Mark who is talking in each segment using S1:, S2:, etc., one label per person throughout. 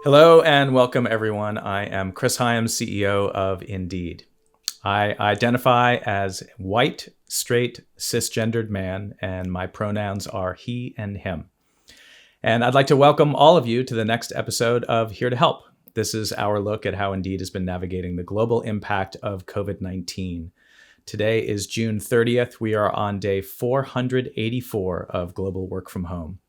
S1: Hello and welcome, everyone. I am Chris Hyams, CEO of Indeed. I identify as white, straight, cisgendered man, and my pronouns are he and him. And I'd like to welcome all of you to the next episode of Here to Help. This is our look at how Indeed has been navigating the global impact of COVID-19. Today is June 30th. We are on day 484 of global work from home.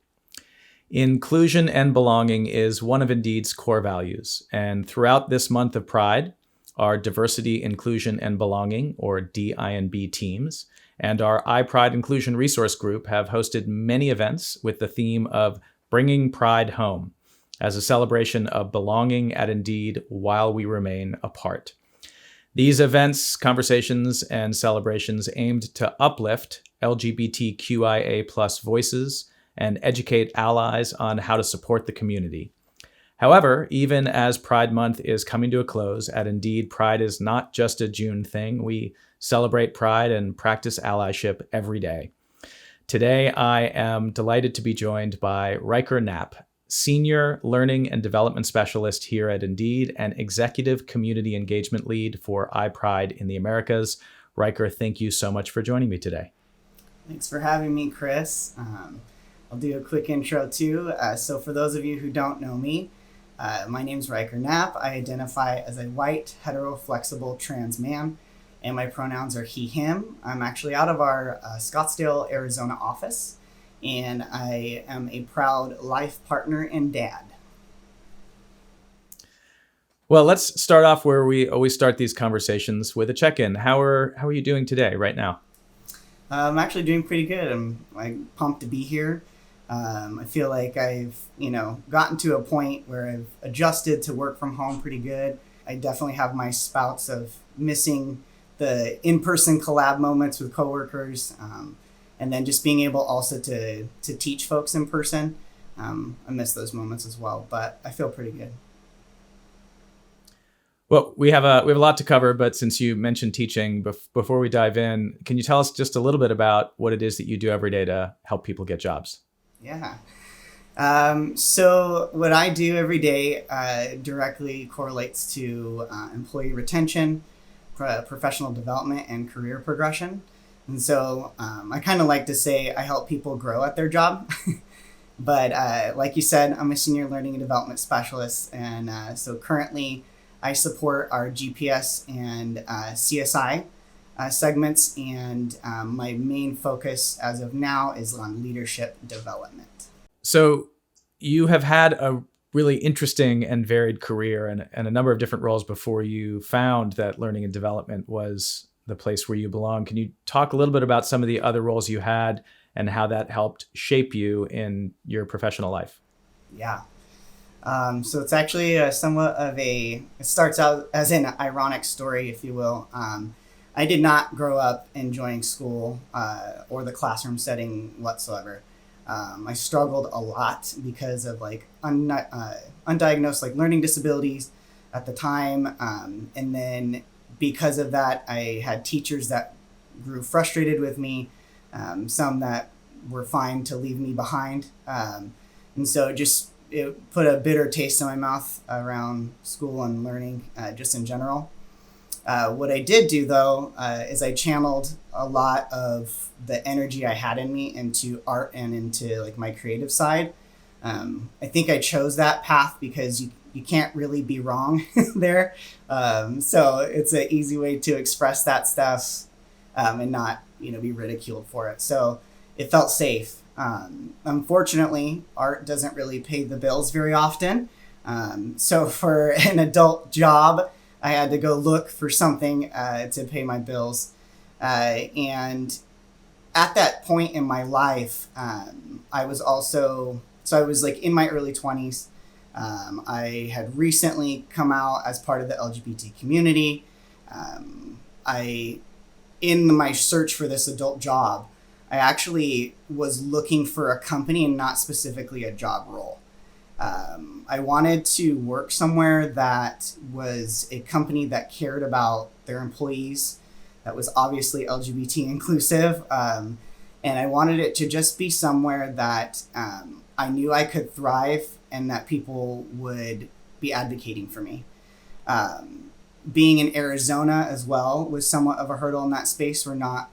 S1: Inclusion and belonging is one of Indeed's core values. And throughout this month of Pride, our Diversity, Inclusion, and Belonging, or DI&B teams, and our iPride Inclusion Resource Group have hosted many events with the theme of Bringing Pride Home as a celebration of belonging at Indeed while we remain apart. These events, conversations, and celebrations aimed to uplift LGBTQIA+ voices and educate allies on how to support the community. However, even as Pride Month is coming to a close, at Indeed, Pride is not just a June thing. We celebrate Pride and practice allyship every day. Today, I am delighted to be joined by Ryker Knapp, Senior Learning and Development Specialist here at Indeed and Executive Community Engagement Lead for iPride in the Americas. Ryker, thank you so much for joining me today.
S2: Thanks for having me, Chris. I'll do a quick intro too. So for those of you who don't know me, my name's Ryker Knapp. I identify as a white, hetero-flexible trans man, and my pronouns are he, him. I'm actually out of our Scottsdale, Arizona office, and I am a proud life partner and dad.
S1: Well, let's start off where we always start these conversations with a check-in. How are you doing today, right now?
S2: I'm actually doing pretty good. I'm pumped to be here. I feel like I've, gotten to a point where I've adjusted to work from home pretty good. I definitely have my spouts of missing the in-person collab moments with coworkers, and then just being able also to teach folks in person. I miss those moments as well, but I feel pretty good.
S1: Well, we have a lot to cover, but since you mentioned teaching, before we dive in, can you tell us just a little bit about what it is that you do every day to help people get jobs?
S2: Yeah. So what I do every day directly correlates to employee retention, professional development, and career progression. And so I kind of like to say I help people grow at their job. But like you said, I'm a senior learning and development specialist. And so currently I support our GPS and CSI segments, and my main focus as of now is on leadership development.
S1: So you have had a really interesting and varied career and a number of different roles before you found that learning and development was the place where you belong. Can you talk a little bit about some of the other roles you had and how that helped shape you in your professional life?
S2: Yeah. So it's actually it starts out as an ironic story, if you will. I did not grow up enjoying school or the classroom setting whatsoever. I struggled a lot because of undiagnosed learning disabilities at the time. And then because of that, I had teachers that grew frustrated with me, some that were fine to leave me behind. And so it put a bitter taste in my mouth around school and learning just in general. What I did do, though, is I channeled a lot of the energy I had in me into art and into my creative side. I think I chose that path because you can't really be wrong there. So it's an easy way to express that stuff and not be ridiculed for it. So it felt safe. Unfortunately, art doesn't really pay the bills very often. So for an adult job, I had to go look for something to pay my bills. And at that point in my life, I was in my early 20s. I had recently come out as part of the LGBT community. In my search for this adult job, I actually was looking for a company and not specifically a job role. I wanted to work somewhere that was a company that cared about their employees, that was obviously LGBT inclusive, and I wanted it to just be somewhere that I knew I could thrive and that people would be advocating for me. Being in Arizona as well was somewhat of a hurdle in that space. We're not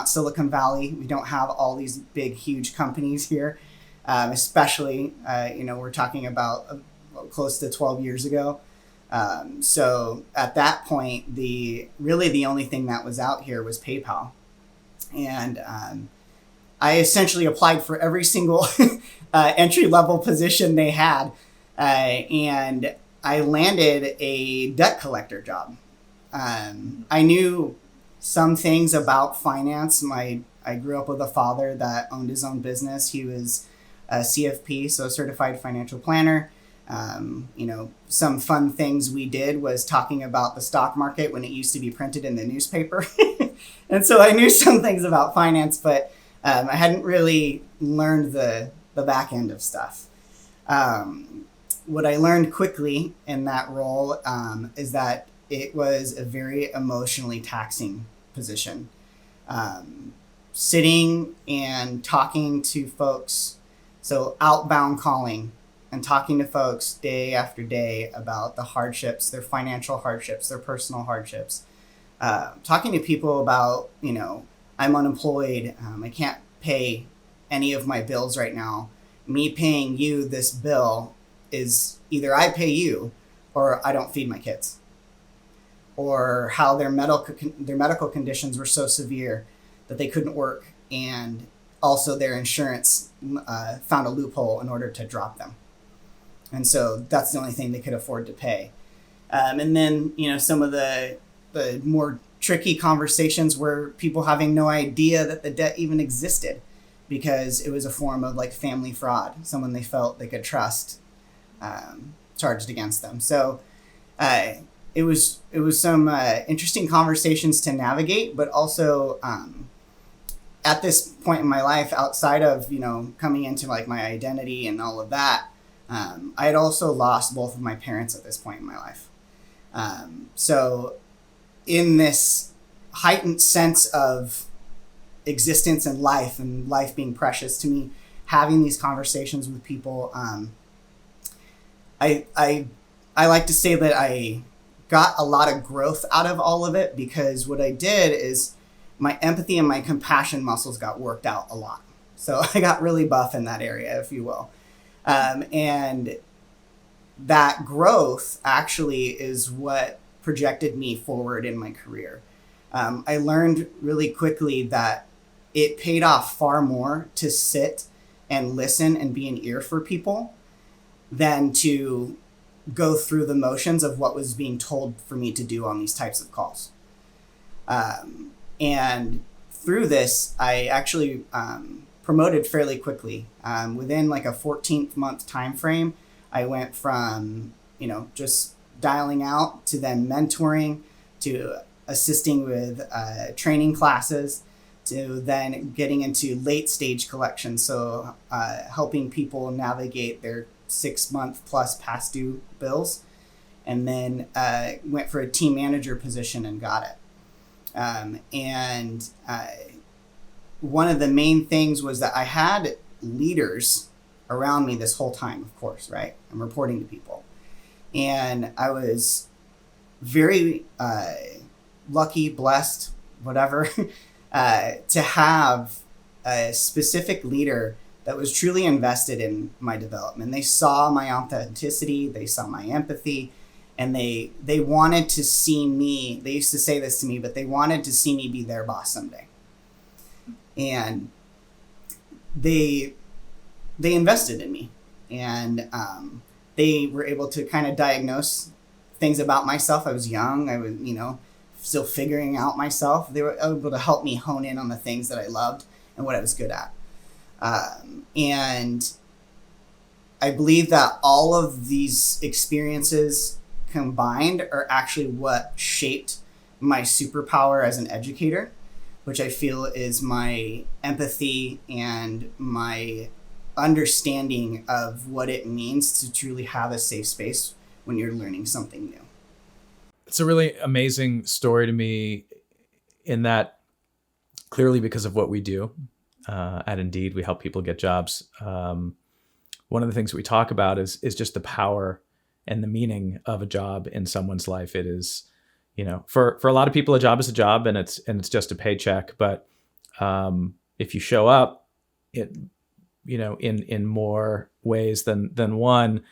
S2: Silicon Valley. We don't have all these big, huge companies here. Especially, we're talking about close to 12 years ago. So at that point, the only thing that was out here was PayPal. And I essentially applied for every single entry-level position they had. And I landed a debt collector job. I knew some things about finance. I grew up with a father that owned his own business. He was a CFP, so a certified financial planner. Some fun things we did was talking about the stock market when it used to be printed in the newspaper. And so I knew some things about finance, but I hadn't really learned the back end of stuff. What I learned quickly in that role is that it was a very emotionally taxing position. Sitting and talking to folks, so outbound calling and talking to folks day after day about the hardships, their financial hardships, their personal hardships. Talking to people about, I'm unemployed, I can't pay any of my bills right now. Me paying you this bill is either I pay you or I don't feed my kids. Or how their medical conditions were so severe that they couldn't work, and also their insurance found a loophole in order to drop them. And so that's the only thing they could afford to pay. And then, some of the more tricky conversations were people having no idea that the debt even existed because it was a form of like family fraud, someone they felt they could trust charged against them. So it was some interesting conversations to navigate, but also at this point in my life, outside of, coming into like my identity and all of that, I had also lost both of my parents at this point in my life. So in this heightened sense of existence and life being precious to me, having these conversations with people, I like to say that I got a lot of growth out of all of it, because what I did is my empathy and my compassion muscles got worked out a lot. So I got really buff in that area, if you will. And that growth actually is what projected me forward in my career. I learned really quickly that it paid off far more to sit and listen and be an ear for people than to go through the motions of what was being told for me to do on these types of calls. And through this, I actually promoted fairly quickly. Within like a 14-month time frame, I went from, just dialing out to then mentoring to assisting with training classes to then getting into late stage collections. So helping people navigate their 6-month plus past due bills, and then went for a team manager position and got it. And one of the main things was that I had leaders around me this whole time, of course, right? I'm reporting to people. And I was very lucky, blessed, whatever, to have a specific leader that was truly invested in my development. They saw my authenticity, they saw my empathy, and they wanted to see me. They used to say this to me, but they wanted to see me be their boss someday. And they invested in me, and they were able to kind of diagnose things about myself. I was young. I was, still figuring out myself. They were able to help me hone in on the things that I loved and what I was good at. And I believe that all of these experiences combined are actually what shaped my superpower as an educator, which I feel is my empathy and my understanding of what it means to truly have a safe space when you're learning something new.
S1: It's a really amazing story to me in that, clearly because of what we do at Indeed, we help people get jobs. One of the things we talk about is just the power the meaning of a job in someone's life. It is, for a lot of people, a job is a job, and it's just a paycheck. But if you show up, in more ways than one,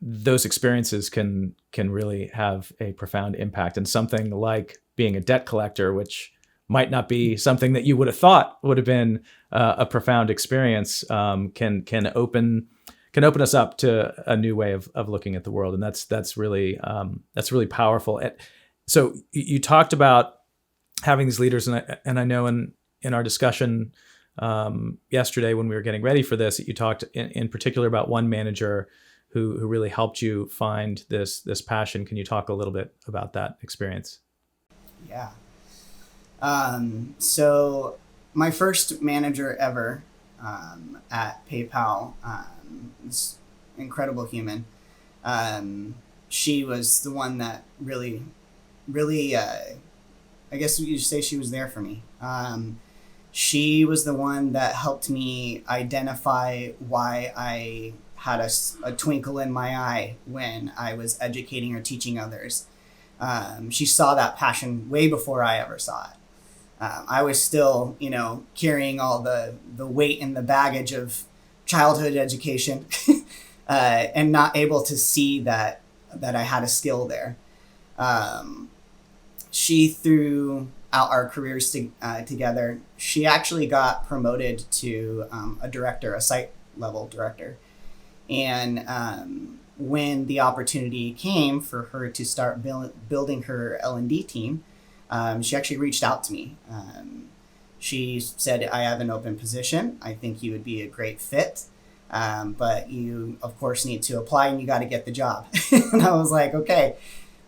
S1: those experiences can really have a profound impact. And something like being a debt collector, which might not be something that you would have thought would have been a profound experience, can open us up to a new way of looking at the world. And that's really powerful. So you talked about having these leaders, and I know in our discussion yesterday when we were getting ready for this, you talked in particular about one manager who really helped you find this passion. Can you talk a little bit about that experience?
S2: Yeah. So my first manager ever at PayPal, was an incredible human. She was the one that really, I guess you'd say she was there for me. She was the one that helped me identify why I had a twinkle in my eye when I was educating or teaching others. She saw that passion way before I ever saw it. I was still, carrying all the weight and the baggage of childhood education and not able to see that I had a skill there. She threw out our careers together. She actually got promoted to a site level director. And when the opportunity came for her to start building her L&D team, she actually reached out to me. She said, I have an open position. I think you would be a great fit. But you, of course, need to apply and you got to get the job. And I was like, okay.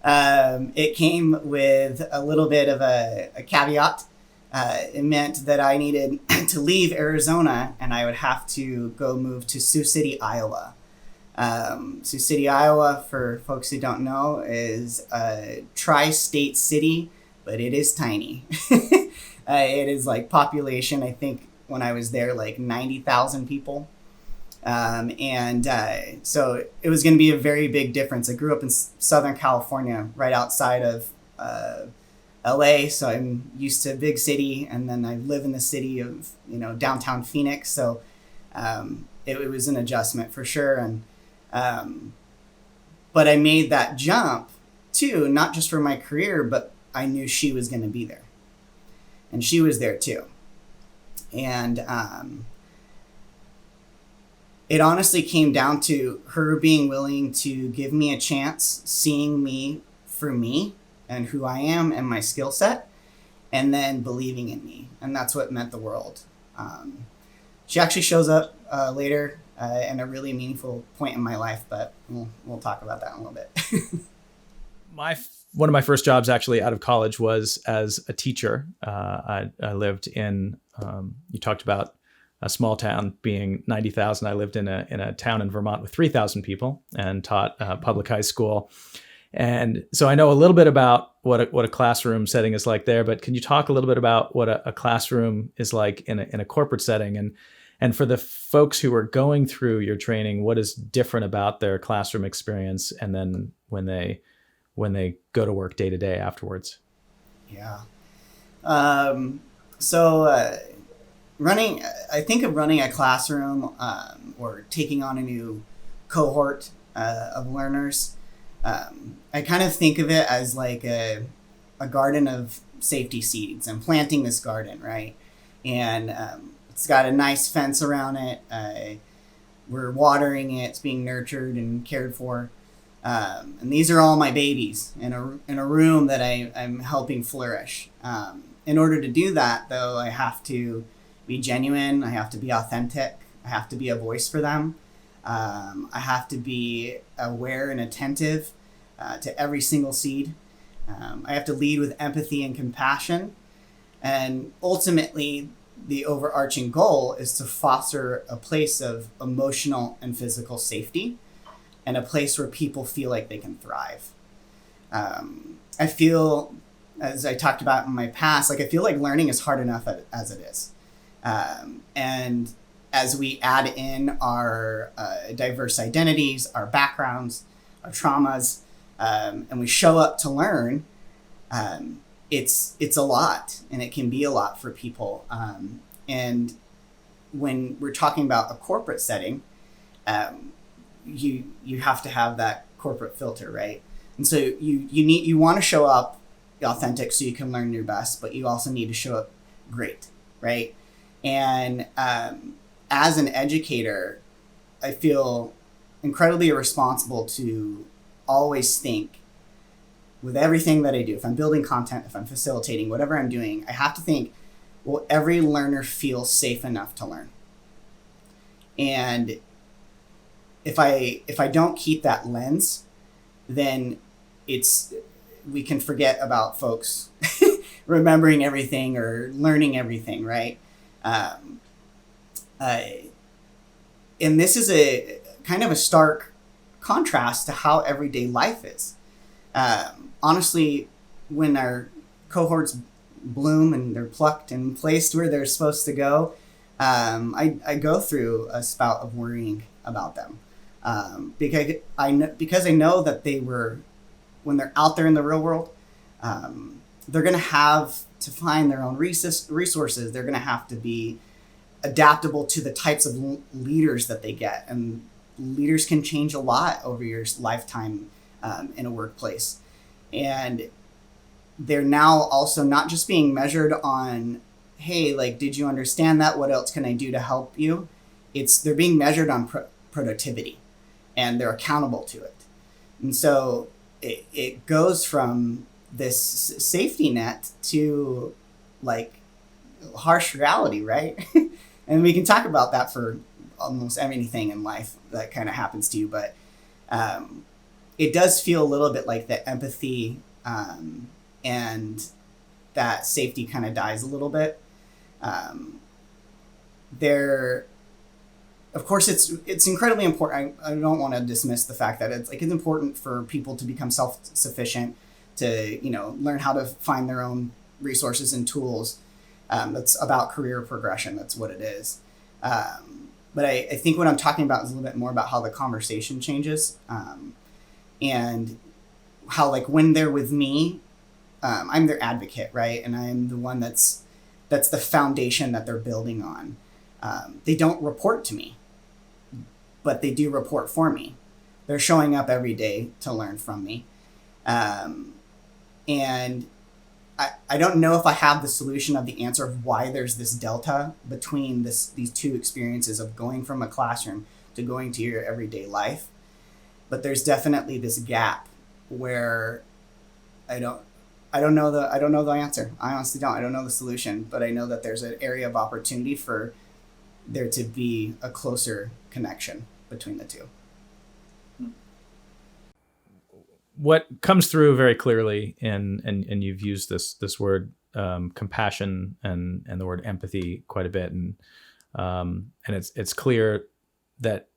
S2: It came with a little bit of a caveat. It meant that I needed to leave Arizona and I would have to go move to Sioux City, Iowa. Sioux City, Iowa, for folks who don't know, is a tri-state city, but it is tiny. It is like population, I think when I was there, like 90,000 people. So it was going to be a very big difference. I grew up in Southern California, right outside of LA. So I'm used to a big city, and then I live in the city of, downtown Phoenix. So it was an adjustment for sure. And but I made that jump too, not just for my career, but I knew she was going to be there. And she was there too. And it honestly came down to her being willing to give me a chance, seeing me for me and who I am and my skill set, and then believing in me. And that's what meant the world. She actually shows up later in a really meaningful point in my life, but we'll talk about that in a little bit.
S1: One of my first jobs actually out of college was as a teacher. I lived in, you talked about a small town being 90,000. I lived in a town in Vermont with 3,000 people and taught public high school. And so I know a little bit about what a classroom setting is like there, but can you talk a little bit about what a classroom is like in a corporate setting? And for the folks who are going through your training, what is different about their classroom experience and then when they go to work day to day afterwards?
S2: Yeah. I think of running a classroom or taking on a new cohort of learners. I kind of think of it as like a garden of safety seeds. I'm planting this garden, right? And it's got a nice fence around it. We're watering it. It's being nurtured and cared for. And these are all my babies in a room that I'm helping flourish. In order to do that, though, I have to be genuine. I have to be authentic. I have to be a voice for them. I have to be aware and attentive to every single seed. I have to lead with empathy and compassion. And ultimately, the overarching goal is to foster a place of emotional and physical safety and a place where people feel like they can thrive. I feel, as I talked about in my past, I feel like learning is hard enough as it is. And as we add in our diverse identities, our backgrounds, our traumas, and we show up to learn, it's a lot, and it can be a lot for people. And when we're talking about a corporate setting, you have to have that corporate filter, right? And so you want to show up authentic so you can learn your best, but you also need to show up great, right? And as an educator, I feel incredibly responsible to always think, with everything that I do, if I'm building content, if I'm facilitating, whatever I'm doing, I have to think, will every learner feel safe enough to learn? And if I don't keep that lens, then we can forget about folks remembering everything or learning everything, right? And this is a kind of a stark contrast to how everyday life is. Honestly, when our cohorts bloom and they're plucked and placed where they're supposed to go, I go through a spout of worrying about them, because I know that when they're out there in the real world, they're going to have to find their own resources. They're going to have to be adaptable to the types of leaders that they get, and leaders can change a lot over your lifetime in a workplace. And they're now also not just being measured on, hey, like, did you understand that? What else can I do to help you? They're being measured on productivity, and they're accountable to it. And so it goes from this safety net to like harsh reality, right? And we can talk about that for almost anything in life that kind of happens to you, but it does feel a little bit like the empathy and that safety kind of dies a little bit. Of course, it's incredibly important. I don't want to dismiss the fact that it's important for people to become self-sufficient, to learn how to find their own resources and tools. That's about career progression. That's what it is. But I think what I'm talking about is a little bit more about how the conversation changes, and how, like, when they're with me, I'm their advocate, right? And I'm the one that's the foundation that they're building on. They don't report to me, but they do report for me. They're showing up every day to learn from me. And I don't know if I have the solution of the answer of why there's this delta between these two experiences of going from a classroom to going to your everyday life. But there's definitely this gap where I don't know the answer. I honestly don't. I don't know the solution, but I know that there's an area of opportunity for there to be a closer connection between the two.
S1: What comes through very clearly and you've used this word compassion and the word empathy quite a bit, and it's clear that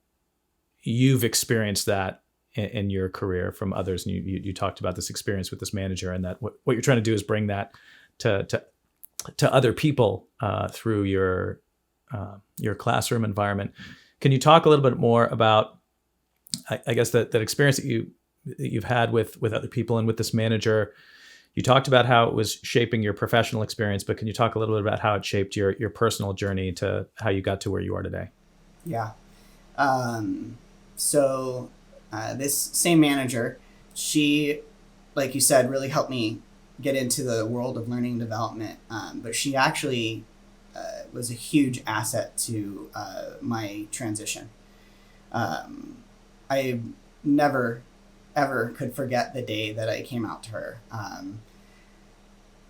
S1: you've experienced that in your career from others, and you talked about this experience with this manager, and that what you're trying to do is bring that to other people through your classroom environment. Can you talk a little bit more about, I guess, that experience that you've had with other people and with this manager? You talked about how it was shaping your professional experience, but can you talk a little bit about how it shaped your personal journey to how you got to where you are today?
S2: Yeah. So this same manager, she, like you said, really helped me get into the world of learning and development. But she actually was a huge asset to my transition. I never, ever could forget the day that I came out to her.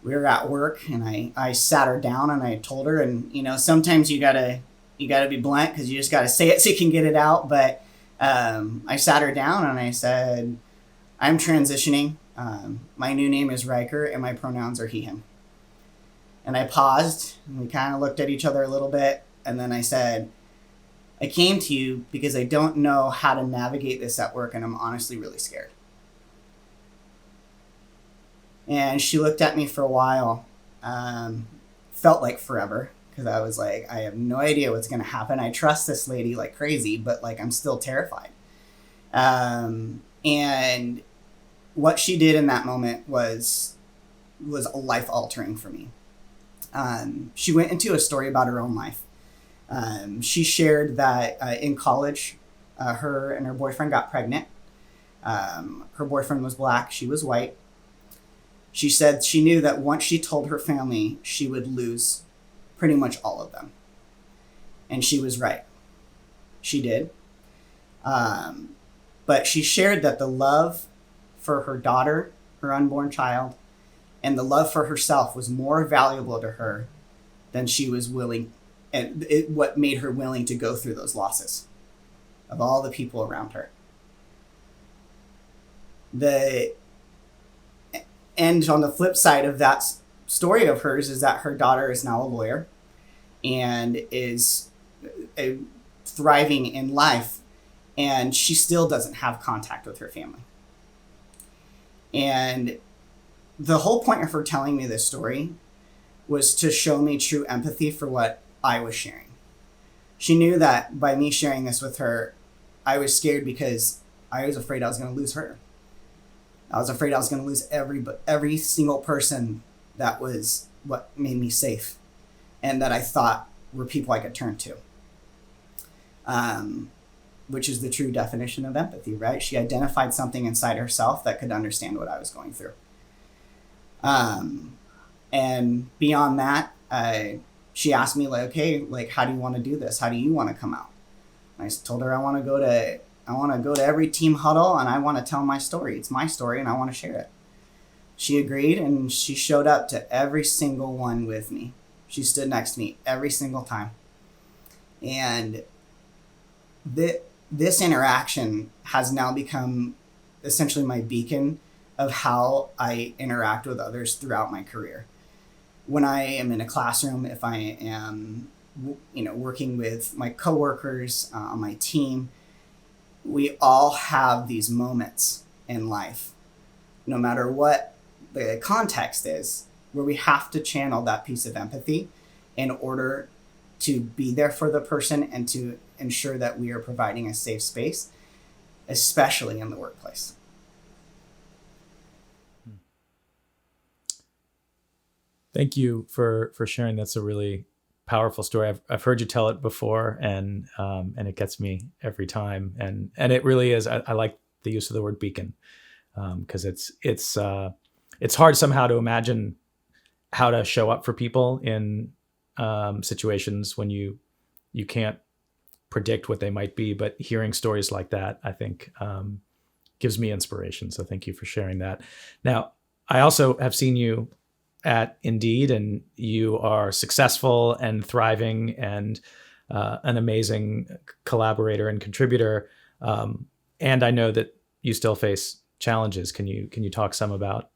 S2: We were at work, and I sat her down and I told her, and sometimes you gotta be blunt because you just gotta say it so you can get it out. But I sat her down and I said, I'm transitioning. My new name is Ryker, and my pronouns are he, him. And I paused, and we kind of looked at each other a little bit, and then I said, I came to you because I don't know how to navigate this at work, and I'm honestly really scared. And she looked at me for a while, felt like forever, because I was like, I have no idea what's going to happen. I trust this lady like crazy, but like I'm still terrified. And what she did in that moment was life altering for me. She went into a story about her own life. She shared that in college, her and her boyfriend got pregnant. Her boyfriend was black, she was white. She said she knew that once she told her family, she would lose pretty much all of them. And she was right. She did. But she shared that the love for her daughter, her unborn child, and the love for herself was more valuable to her than she was willing, and what made her willing to go through those losses of all the people around her. And on the flip side of that story of hers is that her daughter is now a lawyer and is thriving in life, and she still doesn't have contact with her family. And the whole point of her telling me this story was to show me true empathy for what I was sharing. She knew that by me sharing this with her, I was scared because I was afraid I was going to lose her. I was afraid I was going to lose every single person that was what made me safe and that I thought were people I could turn to. Which is the true definition of empathy, right? She identified something inside herself that could understand what I was going through. And beyond that, she asked me like, okay, like, how do you want to do this? How do you want to come out? And I told her I want to go to every team huddle and I want to tell my story. It's my story and I want to share it. She agreed and she showed up to every single one with me. She stood next to me every single time. And this interaction has now become essentially my beacon of how I interact with others throughout my career. When I am in a classroom, if I am, working with my coworkers on my team, we all have these moments in life, no matter what the context is, where we have to channel that piece of empathy in order to be there for the person and to ensure that we are providing a safe space, especially in the workplace.
S1: Thank you for sharing. That's a really powerful story. I've heard you tell it before, and it gets me every time. And it really is. I like the use of the word beacon, because it's hard somehow to imagine how to show up for people in situations when you can't predict what they might be. But hearing stories like that, I think, gives me inspiration. So thank you for sharing that. Now, I also have seen you at Indeed, and you are successful and thriving and an amazing collaborator and contributor. And I know that you still face challenges. Can you talk some about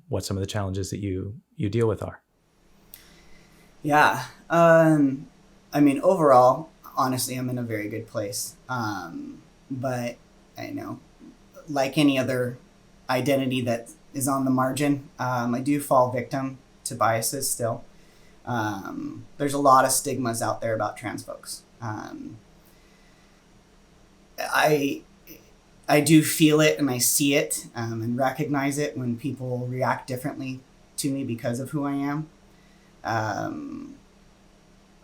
S1: what some of the challenges that you deal with are?
S2: Yeah. Overall, honestly, I'm in a very good place. But I know, like any other identity that is on the margin, I do fall victim to biases still. There's a lot of stigmas out there about trans folks. I do feel it and I see it and recognize it when people react differently to me because of who I am.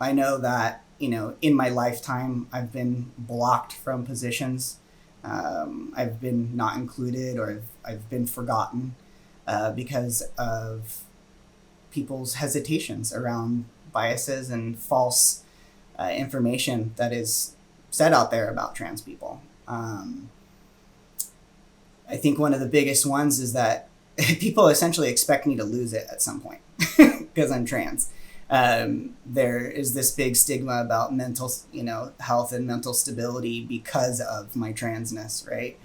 S2: I know that, in my lifetime, I've been blocked from positions. I've been not included, or I've been forgotten because of people's hesitations around biases and false information that is said out there about trans people. I think one of the biggest ones is that people essentially expect me to lose it at some point because I'm trans. There is this big stigma about mental, health and mental stability because of my transness, right?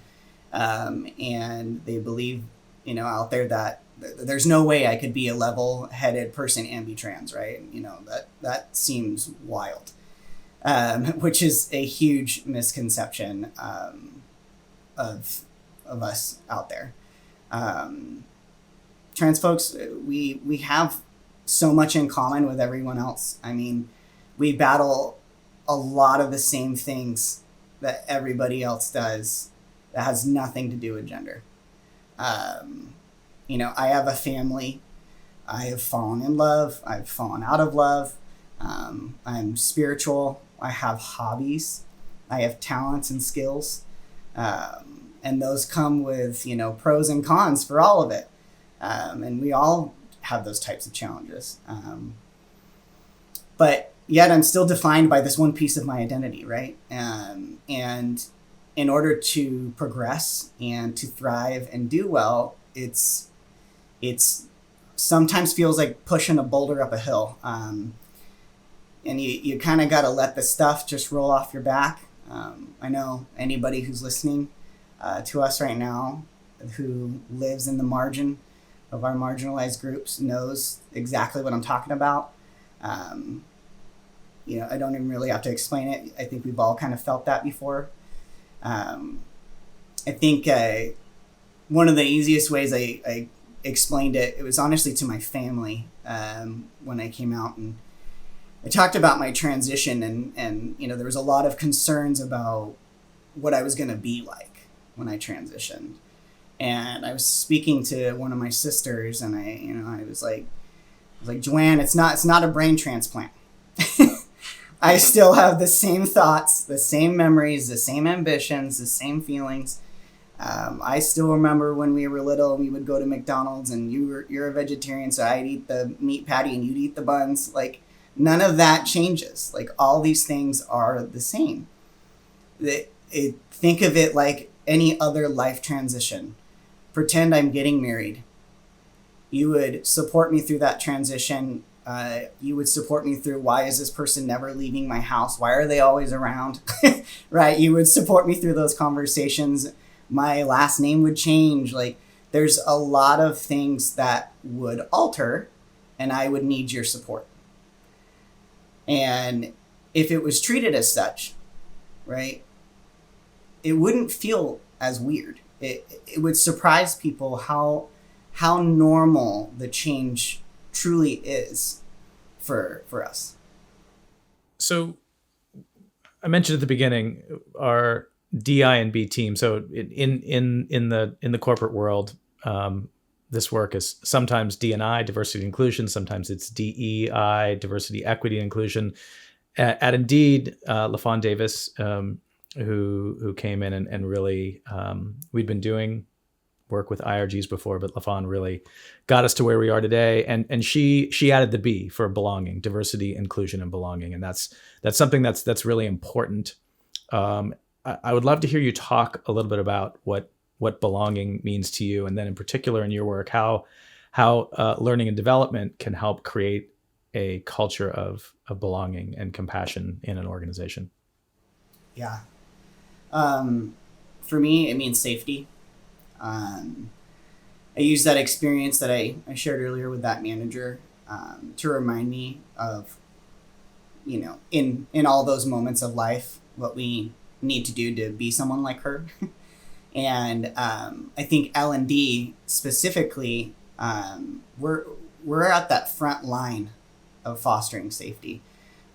S2: And they believe, out there that there's no way I could be a level-headed person and be trans, right? That seems wild, which is a huge misconception of us out there. Trans folks, we have so much in common with everyone else. I mean, we battle a lot of the same things that everybody else does that has nothing to do with gender. I have a family. I have fallen in love. I've fallen out of love. I'm spiritual. I have hobbies. I have talents and skills. And those come with, pros and cons for all of it. And we all have those types of challenges. But yet I'm still defined by this one piece of my identity, right? And in order to progress and to thrive and do well, it's sometimes feels like pushing a boulder up a hill. And you kind of got to let the stuff just roll off your back. I know anybody who's listening to us right now who lives in the margin of our marginalized groups knows exactly what I'm talking about. I don't even really have to explain it. I think we've all kind of felt that before. I think one of the easiest ways I explained it, it was honestly to my family when I came out, and I talked about my transition, and there was a lot of concerns about what I was going to be like when I transitioned. And I was speaking to one of my sisters, and I was like, Joanne, it's not a brain transplant. I still have the same thoughts, the same memories, the same ambitions, the same feelings. I still remember when we were little, we would go to McDonald's, and you're a vegetarian, so I'd eat the meat patty and you'd eat the buns. Like, none of that changes. Like, all these things are the same. Think of it like any other life transition. Pretend I'm getting married. You would support me through that transition. You would support me through, why is this person never leaving my house? Why are they always around? Right? You would support me through those conversations. My last name would change. Like, there's a lot of things that would alter, and I would need your support. And if it was treated as such, right, it wouldn't feel as weird. It would surprise people how normal the change truly is for us. So
S1: I mentioned at the beginning our DI and B team. So in the corporate world, this work is sometimes D&I, diversity and inclusion. Sometimes it's DEI, diversity, equity, and inclusion. At Indeed, LaFawn Davis, who came in and really, we'd been doing work with IRGs before, but LaFawn really got us to where we are today. And she added the B for belonging, diversity, inclusion, and belonging. And that's something that's really important. I would love to hear you talk a little bit about what belonging means to you, and then in particular in your work, how learning and development can help create a culture of belonging and compassion in an organization.
S2: Yeah. For me, it means safety. I use that experience that I shared earlier with that manager to remind me of, in all those moments of life, what we need to do to be someone like her. And I think L&D specifically, we're at that front line of fostering safety.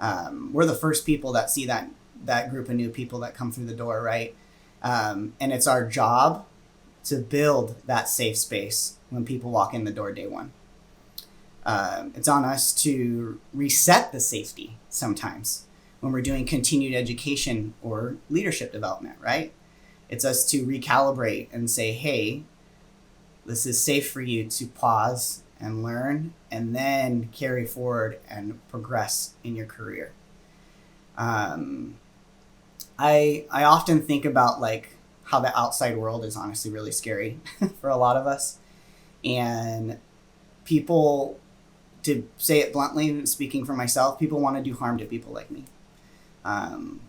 S2: We're the first people that see that group of new people that come through the door, right? And it's our job to build that safe space when people walk in the door day one. It's on us to reset the safety sometimes when we're doing continued education or leadership development, right? It's us to recalibrate and say, hey, this is safe for you to pause and learn and then carry forward and progress in your career. I often think about like how the outside world is honestly really scary for a lot of us. And people, to say it bluntly, speaking for myself, people want to do harm to people like me. And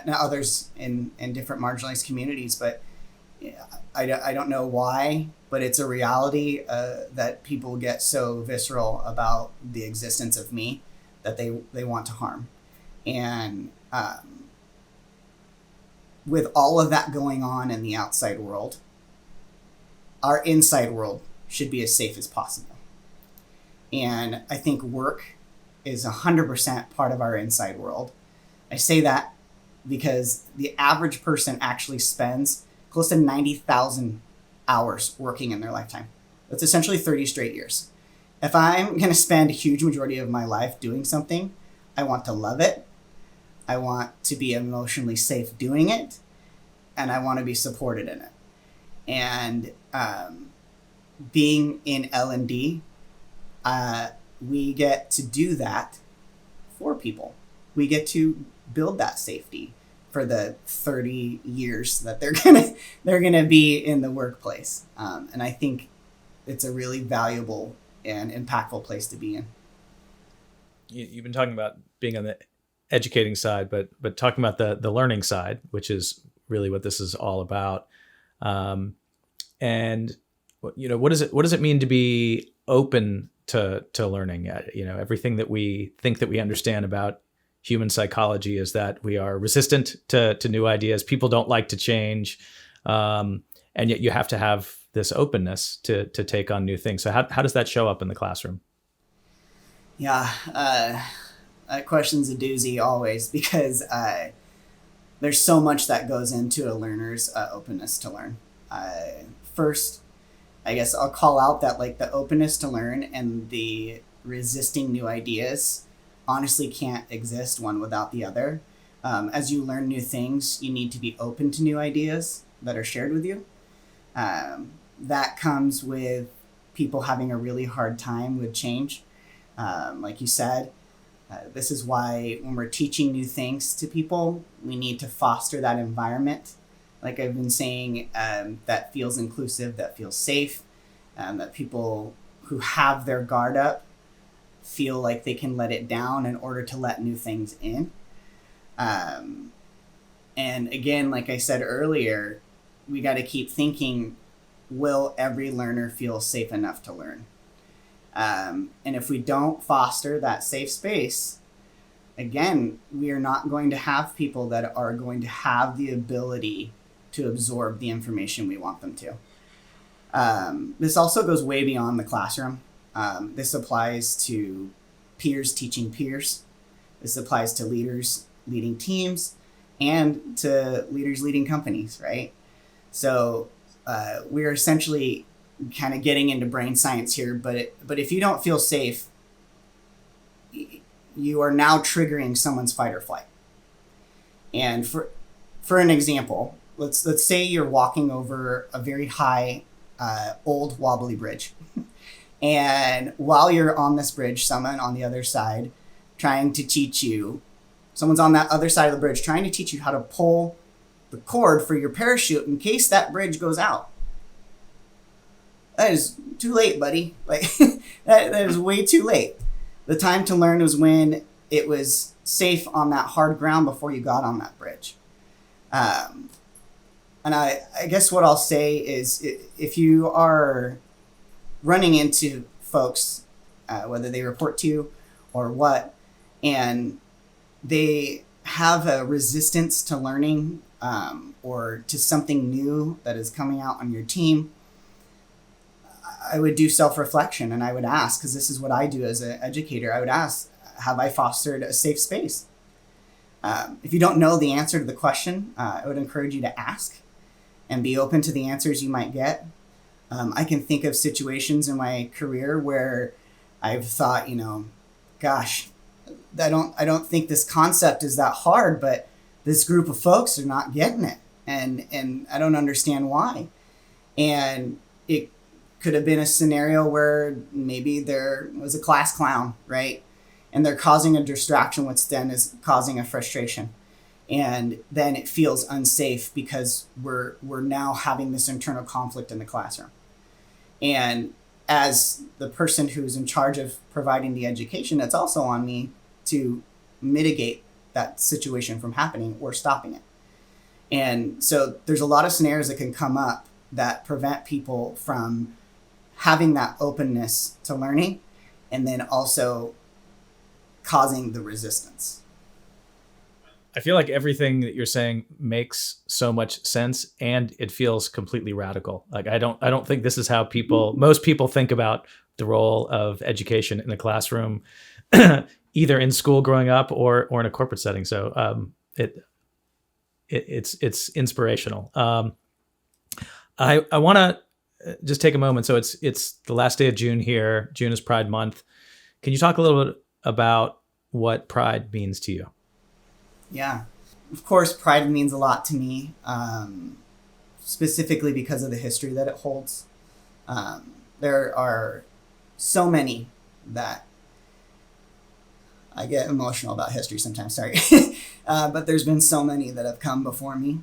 S2: others in different marginalized communities, but I don't know why, but it's a reality that people get so visceral about the existence of me that they want to harm. And with all of that going on in the outside world, our inside world should be as safe as possible. And I think work is 100% part of our inside world. I say that because the average person actually spends close to 90,000 hours working in their lifetime. That's essentially 30 straight years. If I'm going to spend a huge majority of my life doing something, I want to love it. I want to be emotionally safe doing it. And I want to be supported in it. And being in L&D, we get to do that for people. We get to build that safety for the 30 years that they're gonna be in the workplace. And I think it's a really valuable and impactful place to be in.
S1: You've been talking about being on the educating side, but talking about the learning side, which is really what this is all about. And what does it mean to be open to learning? Everything that we think that we understand about human psychology is that we are resistant to new ideas. People don't like to change, and yet you have to have this openness to take on new things. So how does that show up in the classroom?
S2: Yeah, that question's a doozy always, because there's so much that goes into a learner's openness to learn. First, I guess I'll call out that like the openness to learn and the resisting new ideas honestly can't exist one without the other. As you learn new things, you need to be open to new ideas that are shared with you. That comes with people having a really hard time with change. Like you said, this is why when we're teaching new things to people, we need to foster that environment. Like I've been saying, that feels inclusive, that feels safe, that people who have their guard up feel like they can let it down in order to let new things in. And again, like I said earlier, we got to keep thinking, will every learner feel safe enough to learn? And if we don't foster that safe space, again, we are not going to have people that are going to have the ability to absorb the information we want them to. This also goes way beyond the classroom. This applies to peers teaching peers. This applies to leaders leading teams and to leaders leading companies, right? So we're essentially kind of getting into brain science here, but if you don't feel safe, you are now triggering someone's fight or flight. And for an example, let's say you're walking over a very high, old wobbly bridge. And while you're on this bridge, someone on the other side someone's on that other side of the bridge trying to teach you how to pull the cord for your parachute in case that bridge goes out. That is too late, buddy. Like that is way too late. The time to learn was when it was safe on that hard ground before you got on that bridge. And I guess what I'll say is if you are running into folks, whether they report to you or what, and they have a resistance to learning or to something new that is coming out on your team, I would do self-reflection and I would ask, because this is what I do as an educator, I would ask, have I fostered a safe space? If you don't know the answer to the question, I would encourage you to ask and be open to the answers you might get. I can think of situations in my career where I've thought, gosh, I don't think this concept is that hard, but this group of folks are not getting it. And I don't understand why. And it could have been a scenario where maybe there was a class clown, right? And they're causing a distraction, which then is causing a frustration. And then it feels unsafe because we're now having this internal conflict in the classroom. And as the person who's in charge of providing the education, it's also on me to mitigate that situation from happening or stopping it. And so there's a lot of scenarios that can come up that prevent people from having that openness to learning and then also causing the resistance.
S1: I feel like everything that you're saying makes so much sense and it feels completely radical. Like I don't think this is how most people think about the role of education in the classroom, either in school growing up or in a corporate setting. So it's inspirational. I want to just take a moment. So it's the last day of June here. June is Pride Month. Can you talk a little bit about what Pride means to you?
S2: Yeah, of course, Pride means a lot to me, specifically because of the history that it holds. There are so many that I get emotional about history sometimes, sorry. But there's been so many that have come before me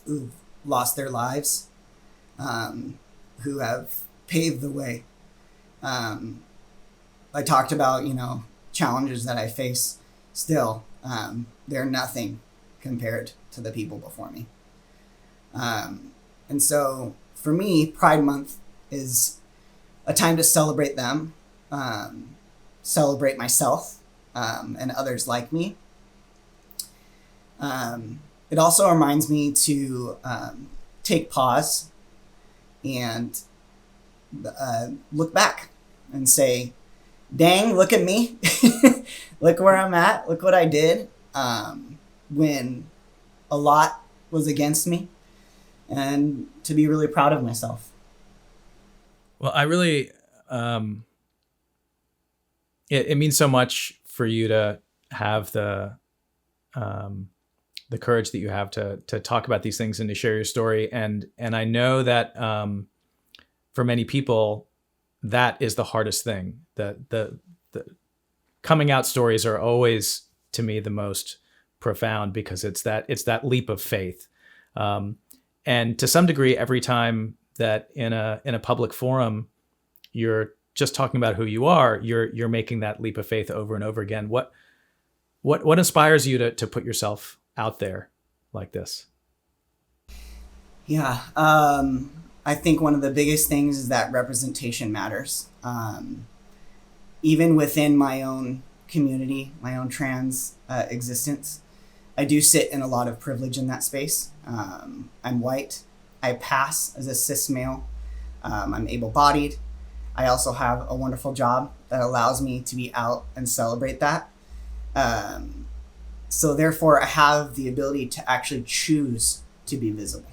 S2: who've lost their lives, who have paved the way. I talked about, challenges that I face still. They're nothing compared to the people before me. And so for me, Pride Month is a time to celebrate them, celebrate myself, and others like me. It also reminds me to take pause and look back and say, dang, look at me. Look where I'm at. Look what I did when a lot was against me, and to be really proud of myself.
S1: Well, I really, it means so much for you to have the courage that you have to talk about these things and to share your story. And I know that for many people, that is the hardest thing. The coming out stories are always, to me, the most profound, because it's that leap of faith. And to some degree, every time that in a public forum, you're just talking about who you are, you're making that leap of faith over and over again. What inspires you to put yourself out there like this?
S2: Yeah, I think one of the biggest things is that representation matters. Even within my own community, my own trans existence, I do sit in a lot of privilege in that space. I'm white. I pass as a cis male. I'm able-bodied. I also have a wonderful job that allows me to be out and celebrate that. So therefore, I have the ability to actually choose to be visible.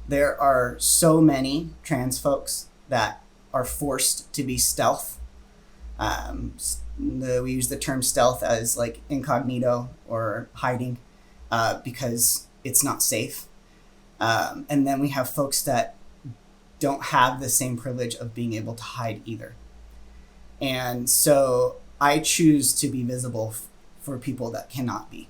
S2: There are so many trans folks that are forced to be stealth. We use the term stealth as like incognito or hiding because it's not safe. And then we have folks that don't have the same privilege of being able to hide either. And so I choose to be visible for people that cannot be,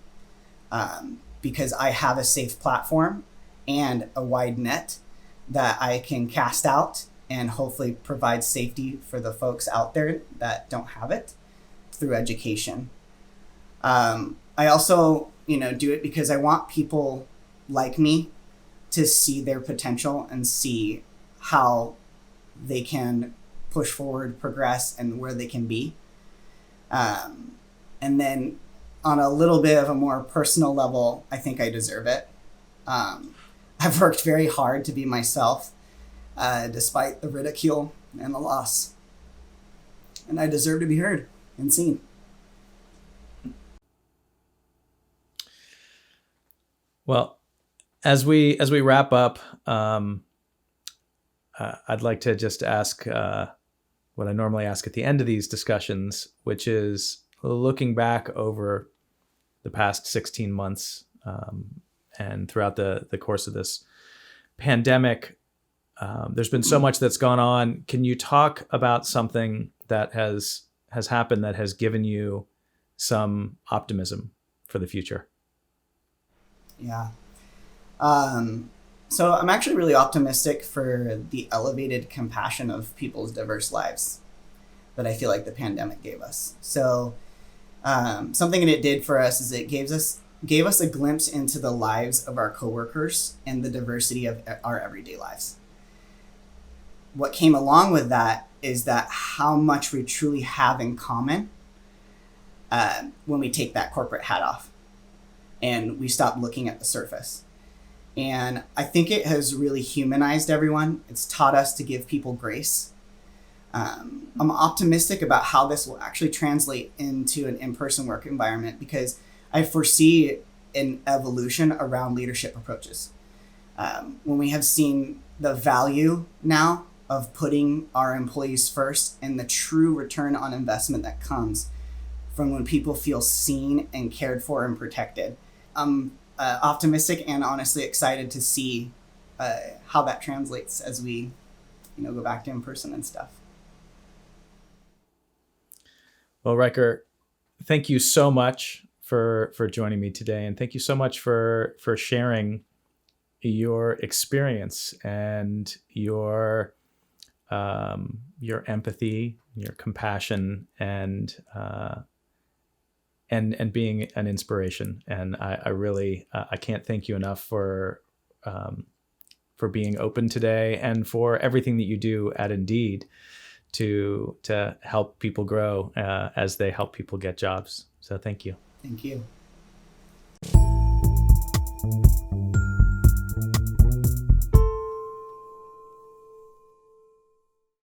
S2: because I have a safe platform and a wide net that I can cast out and hopefully provide safety for the folks out there that don't have it through education. I also, do it because I want people like me to see their potential and see how they can push forward, progress, and where they can be. And then on a little bit of a more personal level, I think I deserve it. I've worked very hard to be myself, despite the ridicule and the loss. And I deserve to be heard and seen.
S1: Well, as we wrap up, I'd like to just ask what I normally ask at the end of these discussions, which is looking back over the past 16 months and throughout the course of this pandemic. There's been so much that's gone on. Can you talk about something that has happened that has given you some optimism for the future?
S2: Yeah. So I'm actually really optimistic for the elevated compassion of people's diverse lives that I feel like the pandemic gave us. So something that it did for us is it gave us a glimpse into the lives of our coworkers and the diversity of our everyday lives. What came along with that is that how much we truly have in common when we take that corporate hat off and we stop looking at the surface. And I think it has really humanized everyone. It's taught us to give people grace. I'm optimistic about how this will actually translate into an in-person work environment, because I foresee an evolution around leadership approaches. When we have seen the value now of putting our employees first and the true return on investment that comes from when people feel seen and cared for and protected. I'm optimistic and honestly excited to see how that translates as we go back to in-person and stuff.
S1: Well, Ryker, thank you so much for joining me today, and thank you so much for sharing your experience and your empathy, your compassion, and being an inspiration. And I really I can't thank you enough for being open today, and for everything that you do at Indeed to help people grow as they help people get jobs. So thank you.
S2: Thank you.